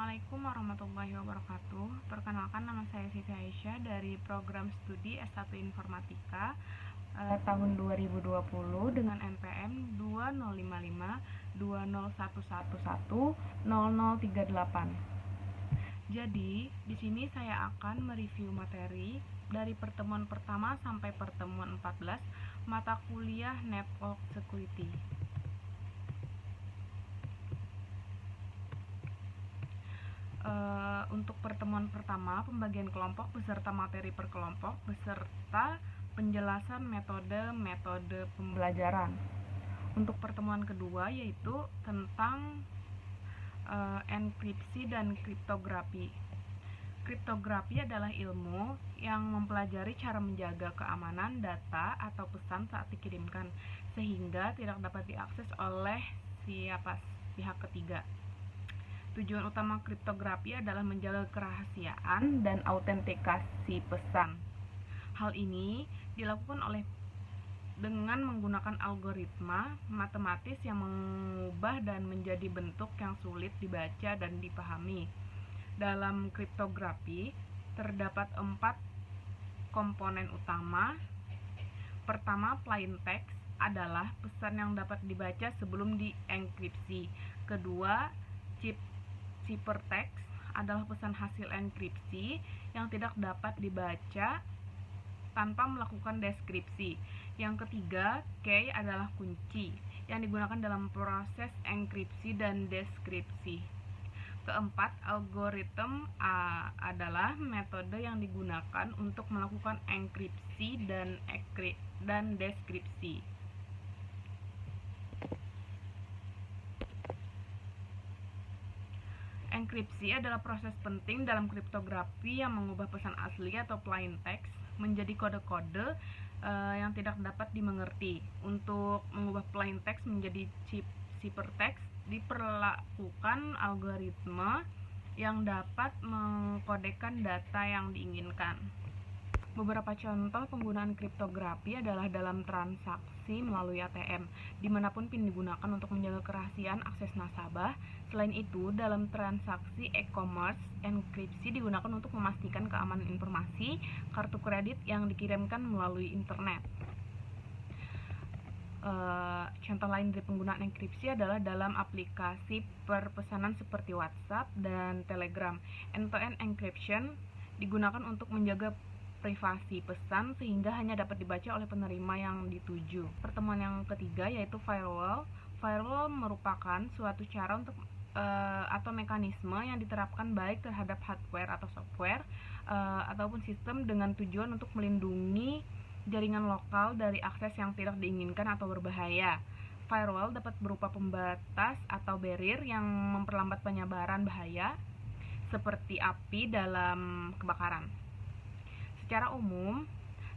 Assalamualaikum warahmatullahi wabarakatuh. Perkenalkan, nama saya Siti Aisyah dari program studi S1 Informatika tahun 2020 dengan NPM 20552011110038. Jadi, di sini saya akan mereview materi dari pertemuan pertama sampai pertemuan 14 mata kuliah Network Security. Untuk pertemuan pertama, pembagian kelompok beserta materi per kelompok beserta penjelasan metode pembelajaran. Untuk pertemuan kedua yaitu tentang enkripsi dan kriptografi. Kriptografi adalah ilmu yang mempelajari cara menjaga keamanan data atau pesan saat dikirimkan sehingga tidak dapat diakses oleh pihak ketiga. Tujuan utama kriptografi adalah menjaga kerahasiaan dan autentikasi pesan. Hal ini dilakukan dengan menggunakan algoritma matematis yang mengubah dan menjadi bentuk yang sulit dibaca dan dipahami. Dalam kriptografi terdapat 4 komponen utama. Pertama, plain text adalah pesan yang dapat dibaca sebelum dienkripsi. Kedua, ciphertext adalah pesan hasil enkripsi yang tidak dapat dibaca tanpa melakukan deskripsi. Yang ketiga, key adalah kunci yang digunakan dalam proses enkripsi dan deskripsi. Keempat, algoritma adalah metode yang digunakan untuk melakukan enkripsi dan deskripsi. Enkripsi adalah proses penting dalam kriptografi yang mengubah pesan asli atau plain text menjadi kode-kode yang tidak dapat dimengerti. Untuk mengubah plain text menjadi ciphertext diperlakukan algoritma yang dapat mengkodekan data yang diinginkan. Beberapa contoh penggunaan kriptografi adalah dalam transaksi melalui ATM, dimanapun PIN digunakan untuk menjaga kerahasiaan akses nasabah. Selain itu, dalam transaksi e-commerce, enkripsi digunakan untuk memastikan keamanan informasi kartu kredit yang dikirimkan melalui internet. Contoh lain dari penggunaan enkripsi adalah dalam aplikasi perpesanan seperti WhatsApp dan Telegram. End-to-end encryption digunakan untuk menjaga privasi pesan sehingga hanya dapat dibaca oleh penerima yang dituju. Pertemuan yang ketiga yaitu firewall. Firewall merupakan suatu cara untuk atau mekanisme yang diterapkan baik terhadap hardware atau software ataupun sistem dengan tujuan untuk melindungi jaringan lokal dari akses yang tidak diinginkan atau berbahaya. Firewall dapat berupa pembatas atau barrier yang memperlambat penyebaran bahaya seperti api dalam kebakaran. Secara umum,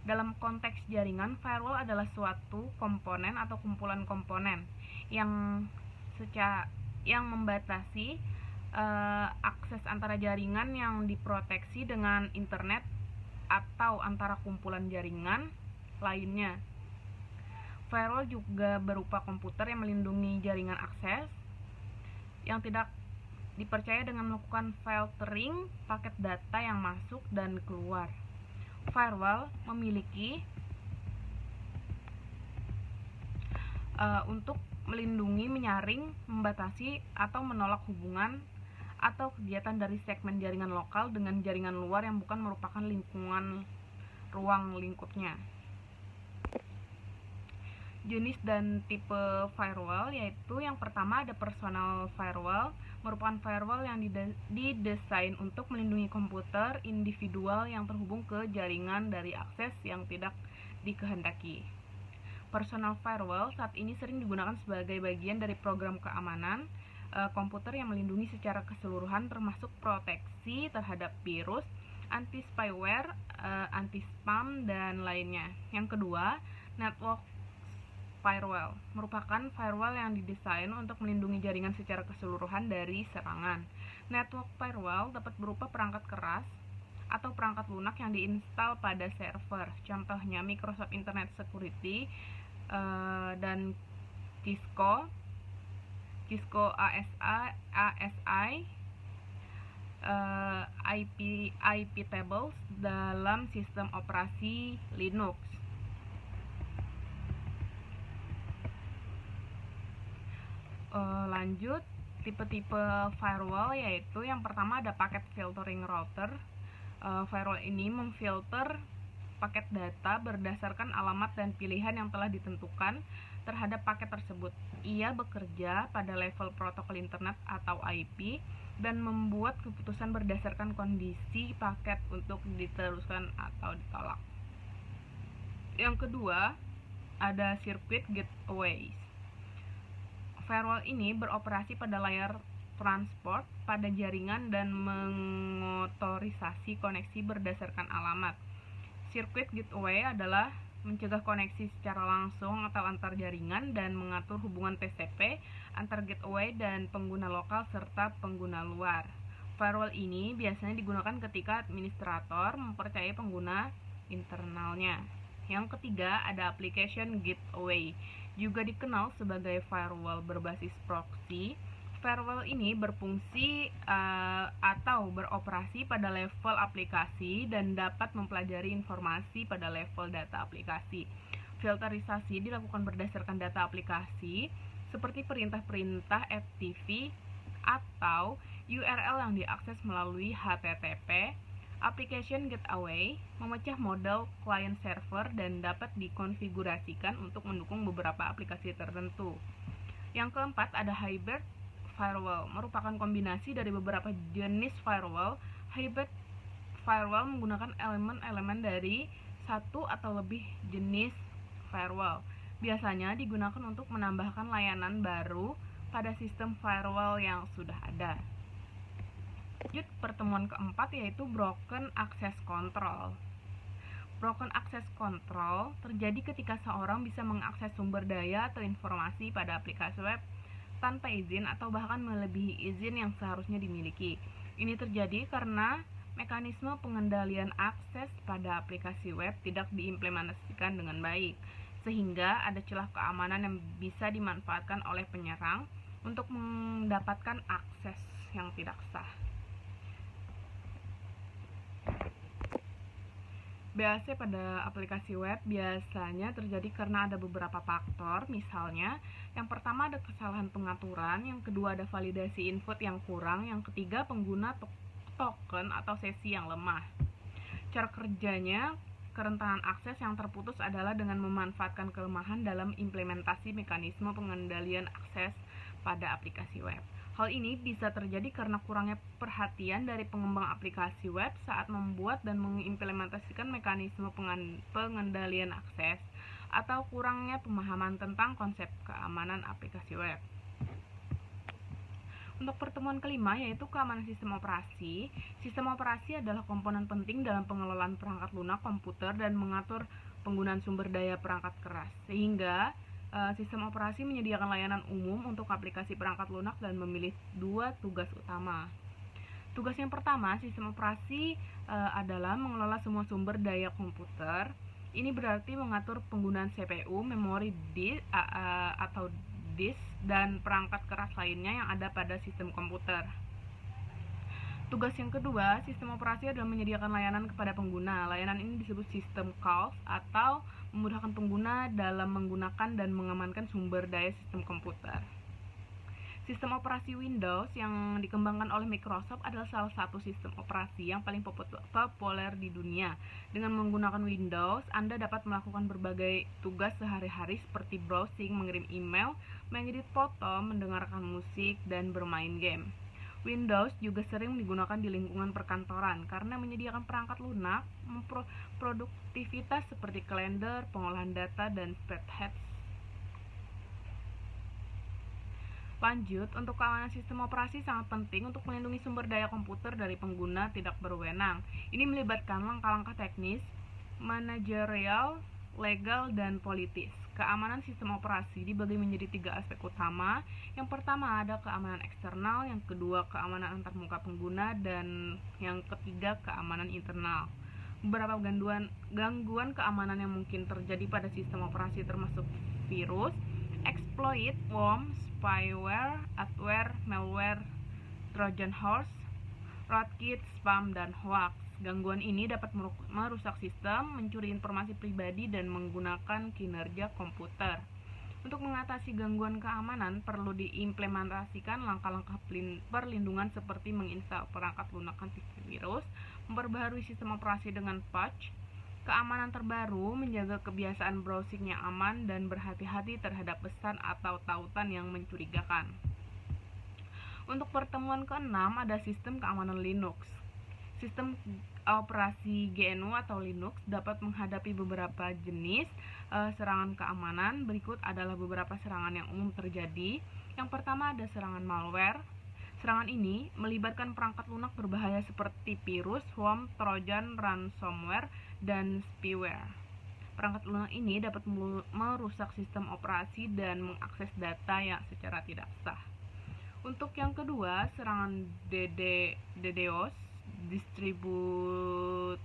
dalam konteks jaringan, firewall adalah suatu komponen atau kumpulan komponen yang membatasi akses antara jaringan yang diproteksi dengan internet atau antara kumpulan jaringan lainnya. Firewall juga berupa komputer yang melindungi jaringan akses yang tidak dipercaya dengan melakukan filtering paket data yang masuk dan keluar. Firewall memiliki untuk melindungi, menyaring, membatasi, atau menolak hubungan atau kegiatan dari segmen jaringan lokal dengan jaringan luar yang bukan merupakan lingkungan ruang lingkupnya. Jenis dan tipe firewall yaitu yang pertama ada personal firewall, merupakan firewall yang didesain untuk melindungi komputer individual yang terhubung ke jaringan dari akses yang tidak dikehendaki. Personal firewall saat ini sering digunakan sebagai bagian dari program keamanan komputer yang melindungi secara keseluruhan termasuk proteksi terhadap virus, anti-spyware, anti-spam, dan lainnya. Yang kedua, network firewall merupakan firewall yang didesain untuk melindungi jaringan secara keseluruhan dari serangan. Network firewall dapat berupa perangkat keras atau perangkat lunak yang diinstal pada server. Contohnya Microsoft Internet Security dan Cisco ASI IP tables dalam sistem operasi Linux. Lanjut, tipe-tipe firewall yaitu yang pertama ada packet filtering router. Firewall ini memfilter paket data berdasarkan alamat dan pilihan yang telah ditentukan terhadap paket tersebut. Ia bekerja pada level protokol internet atau IP dan membuat keputusan berdasarkan kondisi paket untuk diteruskan atau ditolak. Yang kedua, ada circuit gateways. Firewall ini beroperasi pada layar transport pada jaringan dan mengotorisasi koneksi berdasarkan alamat. Circuit gateway adalah mencegah koneksi secara langsung atau antar jaringan dan mengatur hubungan TCP antar gateway dan pengguna lokal serta pengguna luar. Firewall ini biasanya digunakan ketika administrator mempercayai pengguna internalnya. Yang ketiga, ada application gateway, juga dikenal sebagai firewall berbasis proxy. Firewall ini berfungsi atau beroperasi pada level aplikasi dan dapat mempelajari informasi pada level data aplikasi. Filterisasi dilakukan berdasarkan data aplikasi seperti perintah-perintah FTP atau URL yang diakses melalui HTTP. Application gateway memecah model client server dan dapat dikonfigurasikan untuk mendukung beberapa aplikasi tertentu. Yang keempat, ada hybrid firewall, merupakan kombinasi dari beberapa jenis firewall. Hybrid firewall menggunakan elemen-elemen dari satu atau lebih jenis firewall. Biasanya digunakan untuk menambahkan layanan baru pada sistem firewall yang sudah ada. Lanjut, pertemuan keempat yaitu broken access control. Broken access control terjadi ketika seorang bisa mengakses sumber daya atau informasi pada aplikasi web tanpa izin atau bahkan melebihi izin yang seharusnya dimiliki. Ini terjadi karena mekanisme pengendalian akses pada aplikasi web tidak diimplementasikan dengan baik, sehingga ada celah keamanan yang bisa dimanfaatkan oleh penyerang untuk mendapatkan akses yang tidak sah. BAC pada aplikasi web biasanya terjadi karena ada beberapa faktor. Misalnya, yang pertama ada kesalahan pengaturan, yang kedua ada validasi input yang kurang, yang ketiga pengguna token atau sesi yang lemah. Cara kerjanya, kerentanan akses yang terputus adalah dengan memanfaatkan kelemahan dalam implementasi mekanisme pengendalian akses pada aplikasi web. Hal ini bisa terjadi karena kurangnya perhatian dari pengembang aplikasi web saat membuat dan mengimplementasikan mekanisme pengendalian akses atau kurangnya pemahaman tentang konsep keamanan aplikasi web. Untuk pertemuan kelima yaitu keamanan sistem operasi. Sistem operasi adalah komponen penting dalam pengelolaan perangkat lunak komputer dan mengatur penggunaan sumber daya perangkat keras, sehingga sistem operasi menyediakan layanan umum untuk aplikasi perangkat lunak dan memilih dua tugas utama. Tugas yang pertama, sistem operasi adalah mengelola semua sumber daya komputer. Ini berarti mengatur penggunaan CPU, memori atau disk, dan perangkat keras lainnya yang ada pada sistem komputer. Tugas yang kedua, sistem operasi adalah menyediakan layanan kepada pengguna. Layanan ini disebut system calls atau memudahkan pengguna dalam menggunakan dan mengamankan sumber daya sistem komputer. Sistem operasi Windows yang dikembangkan oleh Microsoft adalah salah satu sistem operasi yang paling populer di dunia. Dengan menggunakan Windows, Anda dapat melakukan berbagai tugas sehari-hari seperti browsing, mengirim email, mengedit foto, mendengarkan musik, dan bermain game. Windows juga sering digunakan di lingkungan perkantoran karena menyediakan perangkat lunak produktivitas seperti kalender, pengolahan data, dan spreadsheet. Lanjut, untuk keamanan sistem operasi sangat penting untuk melindungi sumber daya komputer dari pengguna tidak berwenang. Ini melibatkan langkah-langkah teknis, manajerial, legal, dan politis. Keamanan sistem operasi dibagi menjadi 3 aspek utama. Yang pertama ada keamanan eksternal, yang kedua keamanan antarmuka pengguna, dan yang ketiga keamanan internal. Beberapa gangguan keamanan yang mungkin terjadi pada sistem operasi termasuk virus, exploit, worm, spyware, adware, malware, Trojan horse, rootkit, spam, dan hoax. Gangguan ini dapat merusak sistem, mencuri informasi pribadi, dan menggunakan kinerja komputer. Untuk mengatasi gangguan keamanan, perlu diimplementasikan langkah-langkah perlindungan seperti menginstal perangkat lunak antivirus, memperbaharui sistem operasi dengan patch, keamanan terbaru, menjaga kebiasaan browsing yang aman, dan berhati-hati terhadap pesan atau tautan yang mencurigakan. Untuk pertemuan ke-6 ada sistem keamanan Linux. Sistem operasi GNU atau Linux dapat menghadapi beberapa jenis serangan keamanan. Berikut adalah beberapa serangan yang umum terjadi. Yang pertama ada serangan malware. Serangan ini melibatkan perangkat lunak berbahaya seperti virus, worm, trojan, ransomware, dan spyware. Perangkat lunak ini dapat merusak sistem operasi dan mengakses data yang secara tidak sah. Untuk yang kedua, serangan DDoS, Distributed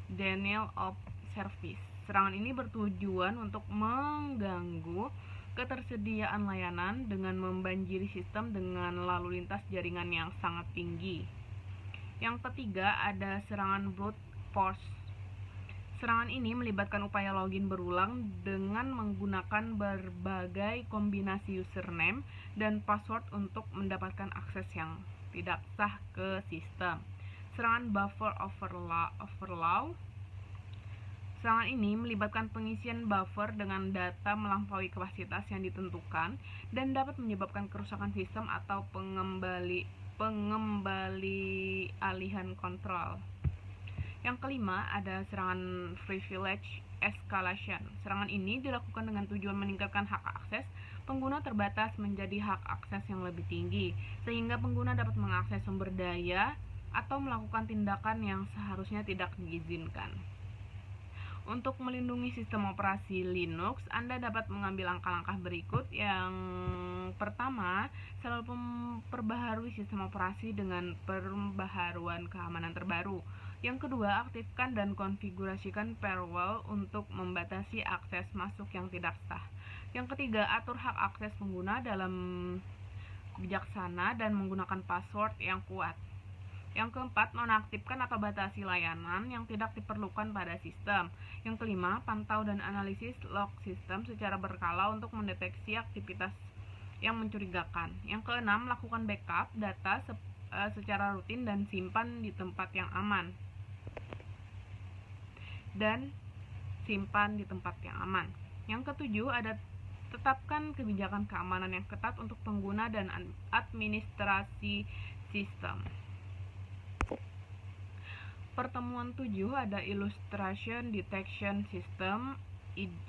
Denial of Service. Serangan ini bertujuan untuk mengganggu ketersediaan layanan dengan membanjiri sistem dengan lalu lintas jaringan yang sangat tinggi. Yang ketiga ada serangan brute force. Serangan ini melibatkan upaya login berulang dengan menggunakan berbagai kombinasi username dan password untuk mendapatkan akses yang tidak sah ke sistem. Serangan buffer overflow. Serangan ini melibatkan pengisian buffer dengan data melampaui kapasitas yang ditentukan dan dapat menyebabkan kerusakan sistem atau pengembalian kontrol. Yang kelima ada serangan privilege escalation. Serangan ini dilakukan dengan tujuan meningkatkan hak akses pengguna terbatas menjadi hak akses yang lebih tinggi, sehingga pengguna dapat mengakses sumber daya atau melakukan tindakan yang seharusnya tidak diizinkan. Untuk melindungi sistem operasi Linux, Anda dapat mengambil langkah-langkah berikut. Yang pertama, selalu memperbaharui sistem operasi dengan pembaharuan keamanan terbaru. Yang kedua, aktifkan dan konfigurasikan firewall untuk membatasi akses masuk yang tidak sah. Yang ketiga, atur hak akses pengguna dalam bijaksana dan menggunakan password yang kuat. Yang keempat, nonaktifkan atau batasi layanan yang tidak diperlukan pada sistem. Yang kelima, pantau dan analisis log sistem secara berkala untuk mendeteksi aktivitas yang mencurigakan. Yang keenam, lakukan backup data secara rutin dan simpan di tempat yang aman. Yang ketujuh, ada tetapkan kebijakan keamanan yang ketat untuk pengguna dan administrasi sistem. Pertemuan 7 ada Illustration Detection System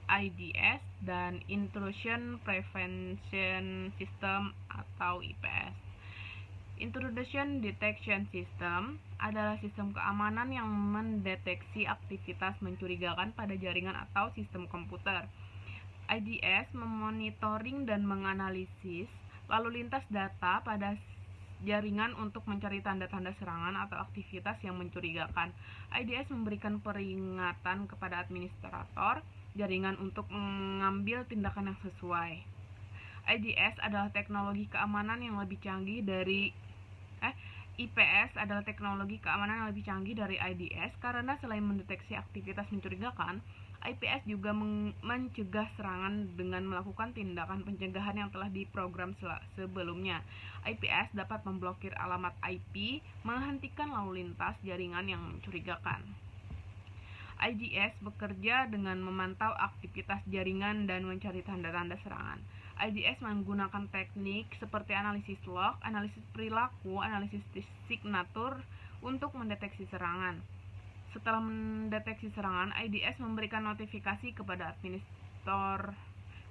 IDS dan Intrusion Prevention System atau IPS. Intrusion Detection System adalah sistem keamanan yang mendeteksi aktivitas mencurigakan pada jaringan atau sistem komputer. IDS memonitoring dan menganalisis lalu lintas data pada jaringan untuk mencari tanda-tanda serangan atau aktivitas yang mencurigakan. IDS memberikan peringatan kepada administrator jaringan untuk mengambil tindakan yang sesuai. IDS adalah teknologi keamanan yang lebih canggih dari IPS adalah teknologi keamanan yang lebih canggih dari IDS karena selain mendeteksi aktivitas mencurigakan, IPS juga mencegah serangan dengan melakukan tindakan pencegahan yang telah diprogram sebelumnya. IPS dapat memblokir alamat IP, menghentikan lalu lintas jaringan yang mencurigakan. IDS bekerja dengan memantau aktivitas jaringan dan mencari tanda-tanda serangan. IDS menggunakan teknik seperti analisis log, analisis perilaku, analisis signatur untuk mendeteksi serangan. Setelah mendeteksi serangan, IDS memberikan notifikasi kepada administrator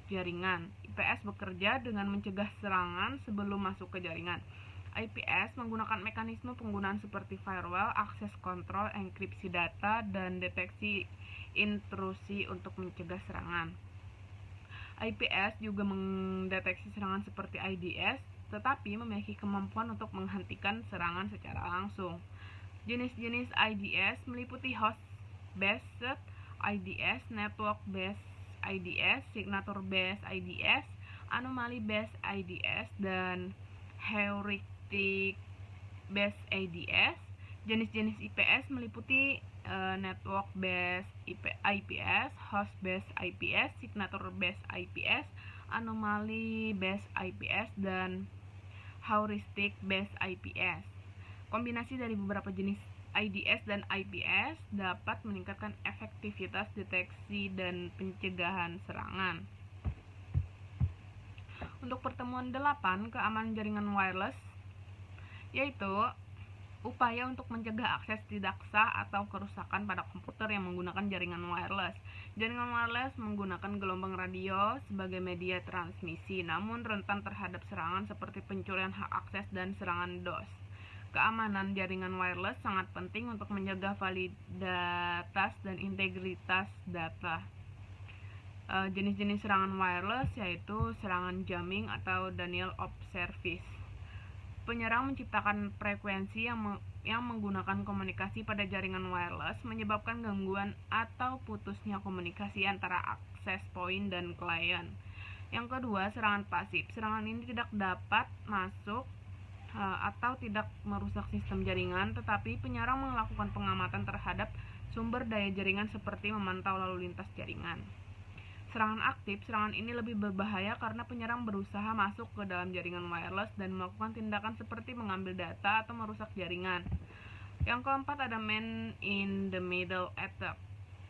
jaringan. IPS bekerja dengan mencegah serangan sebelum masuk ke jaringan. IPS menggunakan mekanisme penggunaan seperti firewall, akses kontrol, enkripsi data, dan deteksi intrusi untuk mencegah serangan. IPS juga mendeteksi serangan seperti IDS, tetapi memiliki kemampuan untuk menghentikan serangan secara langsung. Jenis-jenis IDS meliputi host-based IDS, network-based IDS, signature-based IDS, anomaly-based IDS, dan heuristic based ADS. Jenis-jenis IPS meliputi network based IPS, host based IPS, signature based IPS, anomaly based IPS, dan heuristic based IPS. Kombinasi dari beberapa jenis IDS dan IPS dapat meningkatkan efektivitas deteksi dan pencegahan serangan. Untuk pertemuan 8, keamanan jaringan wireless, yaitu upaya untuk mencegah akses tidak sah atau kerusakan pada komputer yang menggunakan jaringan wireless. Jaringan wireless menggunakan gelombang radio sebagai media transmisi, namun rentan terhadap serangan seperti pencurian hak akses dan serangan DOS. Keamanan jaringan wireless sangat penting untuk menjaga validitas dan integritas data. Jenis-jenis serangan wireless yaitu serangan jamming atau denial of service. Penyerang menciptakan frekuensi yang menggunakan komunikasi pada jaringan wireless, menyebabkan gangguan atau putusnya komunikasi antara akses point dan klien. Yang kedua, serangan pasif. Serangan ini tidak dapat masuk atau tidak merusak sistem jaringan, tetapi penyerang melakukan pengamatan terhadap sumber daya jaringan seperti memantau lalu lintas jaringan. Serangan aktif, serangan ini lebih berbahaya karena penyerang berusaha masuk ke dalam jaringan wireless dan melakukan tindakan seperti mengambil data atau merusak jaringan. Yang keempat ada man in the middle attack.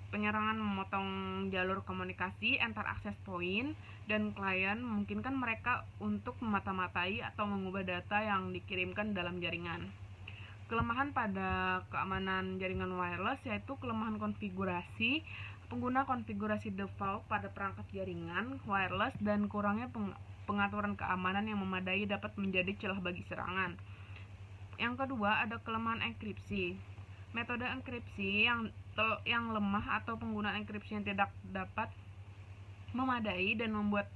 Penyerangan memotong jalur komunikasi antar akses point dan klien, memungkinkan mereka untuk memata-matai atau mengubah data yang dikirimkan dalam jaringan. Kelemahan pada keamanan jaringan wireless yaitu kelemahan konfigurasi. Pengguna konfigurasi default pada perangkat jaringan wireless dan kurangnya pengaturan keamanan yang memadai dapat menjadi celah bagi serangan. Yang kedua, ada kelemahan enkripsi. Metode enkripsi yang lemah atau penggunaan enkripsi yang tidak dapat memadai dan membuat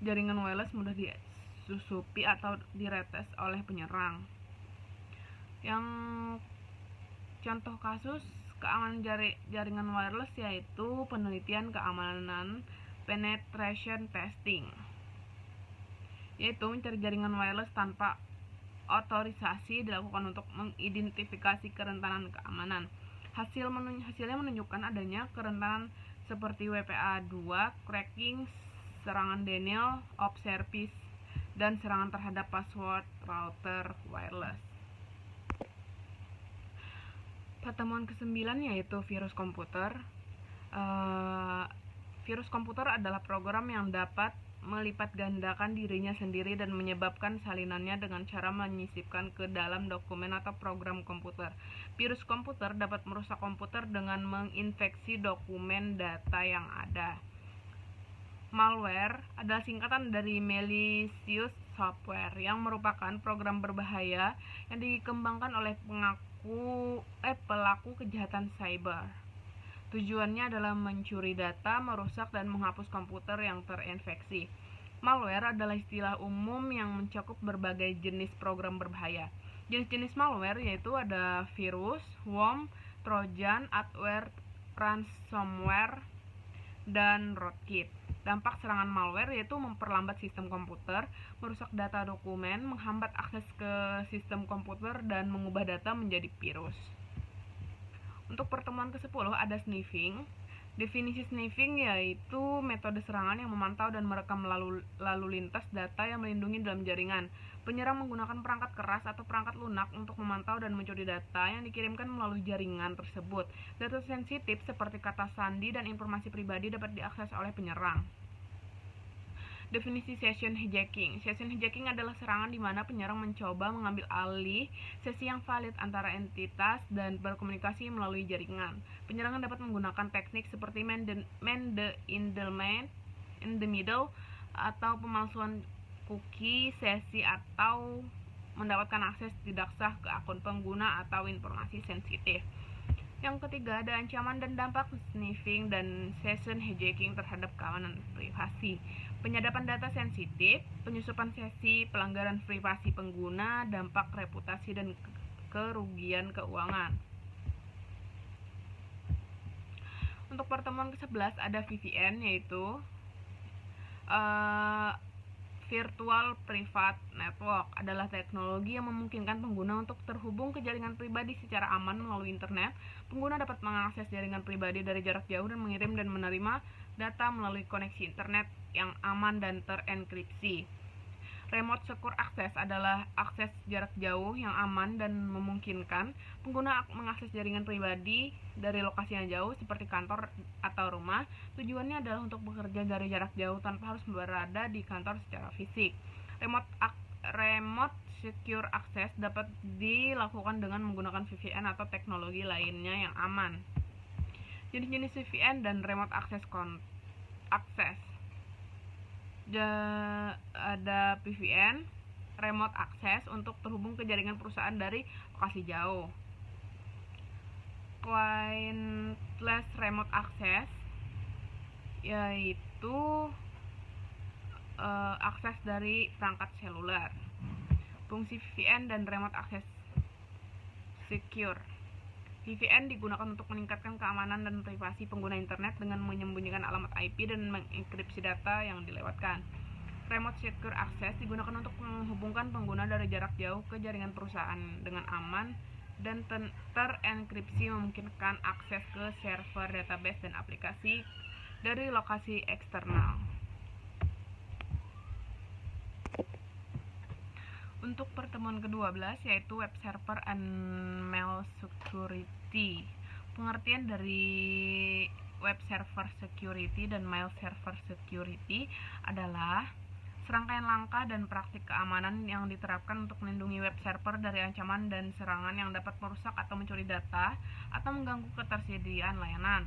jaringan wireless mudah disusupi atau diretes oleh penyerang. Yang contoh kasus keamanan jaringan wireless yaitu penelitian keamanan penetration testing, yaitu mencari jaringan wireless tanpa otorisasi dilakukan untuk mengidentifikasi kerentanan keamanan. Hasilnya menunjukkan adanya kerentanan seperti WPA2, cracking, serangan denial of service, dan serangan terhadap password router wireless. Pertemuan ke-9 yaitu virus komputer. Virus komputer adalah program yang dapat melipat gandakan dirinya sendiri dan menyebabkan salinannya dengan cara menyisipkan ke dalam dokumen atau program komputer. Virus komputer dapat merusak komputer dengan menginfeksi dokumen data yang ada. Malware adalah singkatan dari malicious software yang merupakan program berbahaya yang dikembangkan oleh pelaku kejahatan cyber. Tujuannya adalah mencuri data, merusak, dan menghapus komputer yang terinfeksi. Malware adalah istilah umum yang mencakup berbagai jenis program berbahaya. Jenis-jenis malware yaitu ada virus, worm, trojan, adware, ransomware, dan rootkit. Dampak serangan malware yaitu memperlambat sistem komputer, merusak data dokumen, menghambat akses ke sistem komputer, dan mengubah data menjadi virus. Untuk pertemuan ke-10 ada sniffing. Definisi sniffing yaitu metode serangan yang memantau dan merekam lalu lintas data yang melindungi dalam jaringan. Penyerang menggunakan perangkat keras atau perangkat lunak untuk memantau dan mencuri data yang dikirimkan melalui jaringan tersebut. Data sensitif seperti kata sandi dan informasi pribadi dapat diakses oleh penyerang. Definisi session hijacking. Session hijacking adalah serangan di mana penyerang mencoba mengambil alih sesi yang valid antara entitas dan berkomunikasi melalui jaringan. Penyerangan dapat menggunakan teknik seperti man in the middle atau pemalsuan cookie sesi atau mendapatkan akses tidak sah ke akun pengguna atau informasi sensitif. Yang ketiga ada ancaman dan dampak sniffing dan session hijacking terhadap keamanan privasi. Penyadapan data sensitif, penyusupan sesi, pelanggaran privasi pengguna, dampak reputasi dan kerugian keuangan. Untuk pertemuan ke-11 ada VPN yaitu Virtual Private Network adalah teknologi yang memungkinkan pengguna untuk terhubung ke jaringan pribadi secara aman melalui internet. Pengguna dapat mengakses jaringan pribadi dari jarak jauh dan mengirim dan menerima data melalui koneksi internet yang aman dan terenkripsi. Remote Secure Access adalah akses jarak jauh yang aman dan memungkinkan pengguna mengakses jaringan pribadi dari lokasi yang jauh seperti kantor atau rumah. Tujuannya adalah untuk bekerja dari jarak jauh tanpa harus berada di kantor secara fisik. Remote Secure Access dapat dilakukan dengan menggunakan VPN atau teknologi lainnya yang aman. Jenis-jenis VPN dan Remote Access ada VPN, Remote Access untuk terhubung ke jaringan perusahaan dari lokasi jauh. Clientless Remote Access yaitu akses dari perangkat seluler. Fungsi VPN dan Remote Access Secure. VPN digunakan untuk meningkatkan keamanan dan privasi pengguna internet dengan menyembunyikan alamat IP dan mengenkripsi data yang dilewatkan. Remote Secure Access digunakan untuk menghubungkan pengguna dari jarak jauh ke jaringan perusahaan dengan aman dan terenkripsi, memungkinkan akses ke server, database, dan aplikasi dari lokasi eksternal. Untuk pertemuan ke-12 yaitu Web Server and Mail Security. Pengertian dari Web Server Security dan Mail Server Security adalah serangkaian langkah dan praktik keamanan yang diterapkan untuk melindungi web server dari ancaman dan serangan yang dapat merusak atau mencuri data atau mengganggu ketersediaan layanan.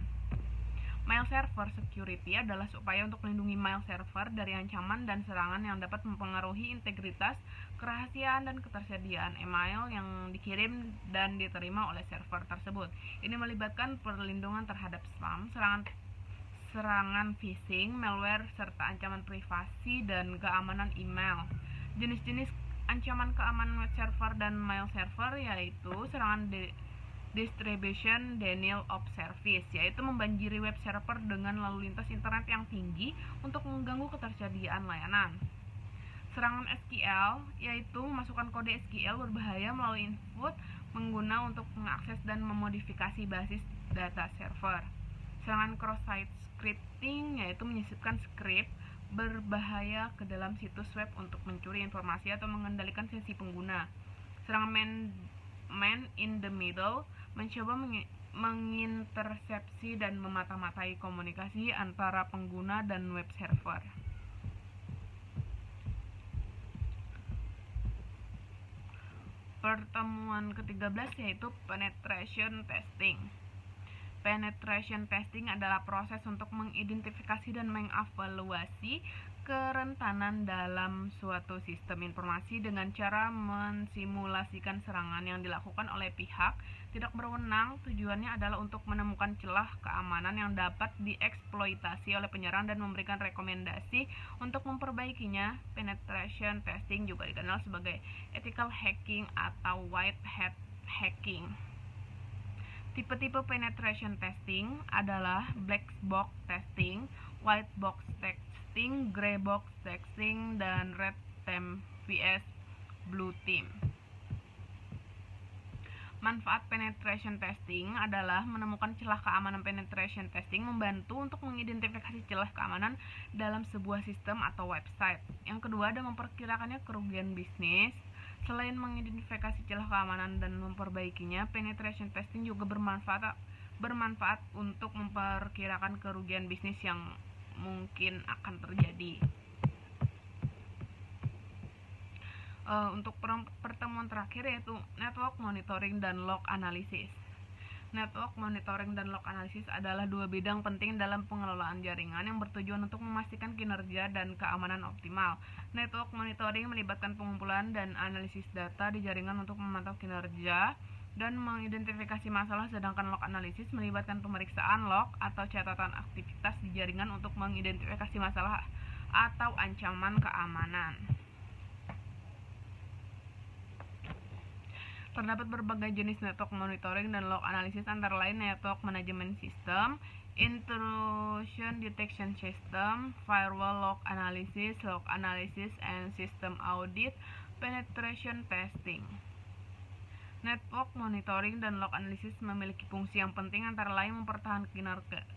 Mail Server Security adalah upaya untuk melindungi mail server dari ancaman dan serangan yang dapat mempengaruhi integritas, kerahasiaan, dan ketersediaan email yang dikirim dan diterima oleh server tersebut. Ini melibatkan perlindungan terhadap spam, serangan phishing, malware, serta ancaman privasi dan keamanan email. Jenis-jenis ancaman keamanan web server dan mail server yaitu serangan distribution denial of service, yaitu membanjiri web server dengan lalu lintas internet yang tinggi untuk mengganggu ketersediaan layanan. Serangan SQL, yaitu memasukkan kode SQL berbahaya melalui input pengguna untuk mengakses dan memodifikasi basis data server. Serangan cross-site scripting, yaitu menyisipkan script berbahaya ke dalam situs web untuk mencuri informasi atau mengendalikan sesi pengguna. Serangan man in the middle, mencoba mengintersepsi dan memata-matai komunikasi antara pengguna dan web server. Pertemuan ke-13 yaitu penetration testing. Penetration testing adalah proses untuk mengidentifikasi dan mengevaluasi kerentanan dalam suatu sistem informasi dengan cara mensimulasikan serangan yang dilakukan oleh pihak tidak berwenang. Tujuannya adalah untuk menemukan celah keamanan yang dapat dieksploitasi oleh penyerang dan memberikan rekomendasi untuk memperbaikinya. Penetration testing juga dikenal sebagai ethical hacking atau white hat hacking. Tipe-tipe penetration testing adalah black box testing, white box testing, gray box testing, dan red team vs blue team. Manfaat penetration testing adalah menemukan celah keamanan. Penetration testing membantu untuk mengidentifikasi celah keamanan dalam sebuah sistem atau website. Yang kedua ada memperkirakannya kerugian bisnis. Selain mengidentifikasi celah keamanan dan memperbaikinya, penetration testing juga bermanfaat untuk memperkirakan kerugian bisnis yang mungkin akan terjadi. Untuk pertemuan terakhir yaitu network monitoring dan log analysis. Network monitoring dan log analysis adalah dua bidang penting dalam pengelolaan jaringan yang bertujuan untuk memastikan kinerja dan keamanan optimal. Network monitoring melibatkan pengumpulan dan analisis data di jaringan untuk memantau kinerja dan mengidentifikasi masalah, sedangkan log analysis melibatkan pemeriksaan log atau catatan aktivitas di jaringan untuk mengidentifikasi masalah atau ancaman keamanan. Terdapat berbagai jenis network monitoring dan log analysis, antara lain network management system, intrusion detection system, firewall log analysis, and system audit, penetration testing. Network monitoring dan log analysis memiliki fungsi yang penting, antara lain mempertahankan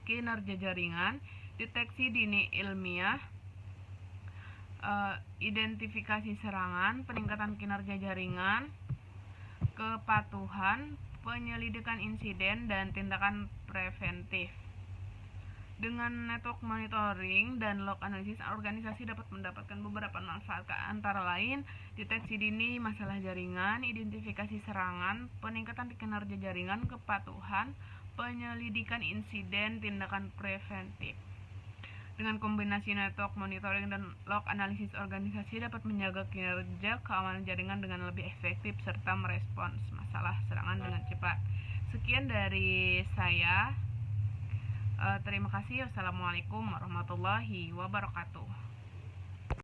kinerja jaringan, deteksi dini ilmiah, identifikasi serangan, peningkatan kinerja jaringan, kepatuhan, penyelidikan insiden, dan tindakan preventif. Dengan network monitoring dan log analysis, organisasi dapat mendapatkan beberapa manfaat, antara lain deteksi dini masalah jaringan, identifikasi serangan, peningkatan kinerja jaringan, kepatuhan, penyelidikan insiden, tindakan preventif. Dengan kombinasi network monitoring dan log analysis, organisasi dapat menjaga kinerja keamanan jaringan dengan lebih efektif serta merespons masalah serangan dengan cepat. Sekian dari saya. Terima kasih. Wassalamualaikum warahmatullahi wabarakatuh.